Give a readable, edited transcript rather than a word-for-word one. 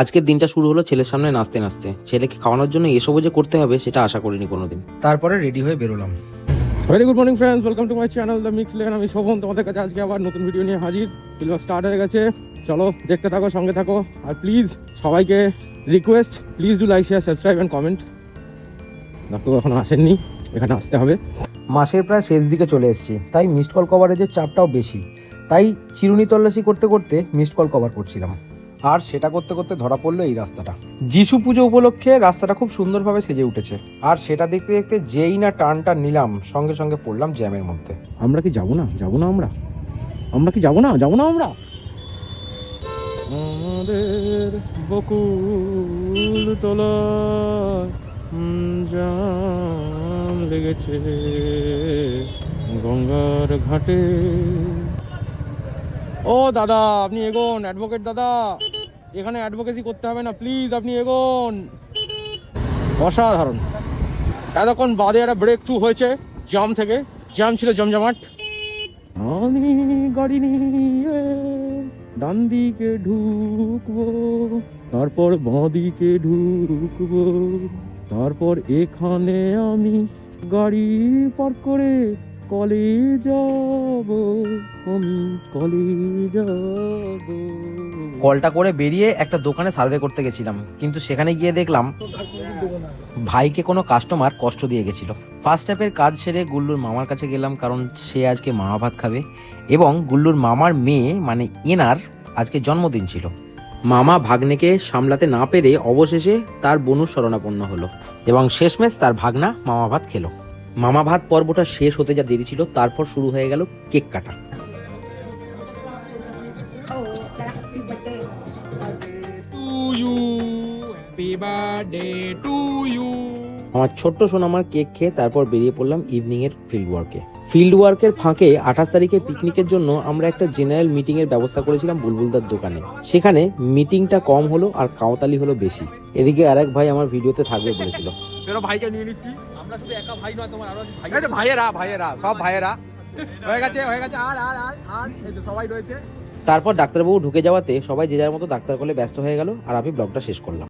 আজকের দিনটা শুরু হলো ছেলের সামনে নাচতে নাচতে। ছেলেকে খাওয়ানোর জন্য এসবও যে করতে হবে সেটা আশা করিনি কোনোদিন। তারপরে রেডি হয়ে বেরোলাম। Very good morning friends, welcome to my channel the mix lane. আমি শোভন, তোমাদের কাছে আজকে আবার নতুন ভিডিও নিয়ে হাজির। ফিল্ম স্টার্ট হয়ে গেছে, চলো দেখতে থাকো, সঙ্গে থাকো। আর প্লিজ সবাইকে request, please do like, share, subscribe and comment. Doctor এখনো আসেননি, এখানে আসতে হবে। মাসের প্রায় শেষ দিকে চলে এসেছি, তাই মিসড কল কভারেজের চাপটাও বেশি। তাই চিরুনি তল্লাশি করতে করতে মিসড কল কভার করছিলাম। আর সেটা করতে করতে ধরা পড়লো এই রাস্তাটা। যিশু পুজো উপলক্ষে রাস্তাটা খুব সুন্দরভাবে সেজে উঠেছে। আর সেটা দেখতে দেখতে যেই না টার্নটা নিলাম, সঙ্গে সঙ্গে পড়লাম জ্যামের মধ্যে। আমরা কি যাবো না? যাবো না আমরা? আমরা কি যাবো না? যাবো না আমরা? আমাদের বকুল তলা জাম লেগেছে গঙ্গার ঘাটে। ও দাদা, আপনি এগোন। অ্যাডভোকেট দাদা, এখানে অ্যাডভোকেসি করতে হবে না, প্লিজ আপনি এগোন। অসাধারণ। এতক্ষণ বাদে একটা ব্রেক থ্রু হয়েছে জাম থেকে। জাম ছিল জমজমাট। আমি গাড়ি নিয়ে ডান দিকে ঢুকবো, তারপর বাঁ দিকে ঢুকবো, তারপর এখানে আমি গাড়ি পার্ক করে কলে যাব, আমি কলে যাব। কলটা করে বেরিয়ে একটা দোকানে সার্ভে করতে গেছিলাম, কিন্তু সেখানে গিয়ে দেখলাম ভাইকে কোনো কাস্টমার কষ্ট দিয়ে গেছিল। ফার্স্ট স্টেপের কাজ সেরে গুল্লুর মামার কাছে গেলাম, কারণ সে আজকে মামা ভাত খাবে এবং গুল্লুর মামার মেয়ে মানে এনার আজকে জন্মদিন ছিল। মামা ভাগ্নেকে সামলাতে না পেরে অবশেষে তার বনুর শরণাপন্ন হলো এবং শেষমেশ তার ভাগনা মামা ভাত খেলো। মামা ভাত পর্বটা শেষ হতে যা দেরি ছিল, তারপর শুরু হয়ে গেল কেক কাটা। আমার ছোট্ট সোনামার কেক খেয়ে তারপর বেরিয়ে পড়লাম ইভিনিং এর ফিল্ড ওয়ার্কে। ফিল্ড ওয়ার্কের ফাঁকে 28 তারিখে পিকনিকের জন্য আমরা একটা জেনারেল মিটিং এর ব্যবস্থা করেছিলাম বুলবুলদার দোকানে। সেখানে মিটিংটা কম হলো আর কাওতালি হলো বেশি। এদিকে আরেক ভাই আমার ভিডিওতে থাকবে বলেছিল। ভাইকে নিয়ে নিচ্ছি আমরা, শুধু একা ভাই নয়, তোমার আরো ভাইয়েরা, ভাইয়েরা সব ভাইয়েরা হয়ে গেছে, হয়ে গেছে। আর আর আর আর এই তো সবাই রয়েছে। তারপর ডাক্তারবাবু ঢুকে যাওয়াতে সবাই যে যার মতো ডাক্তার কলে ব্যস্ত হয়ে গেল আর আমি ব্লগটা শেষ করলাম।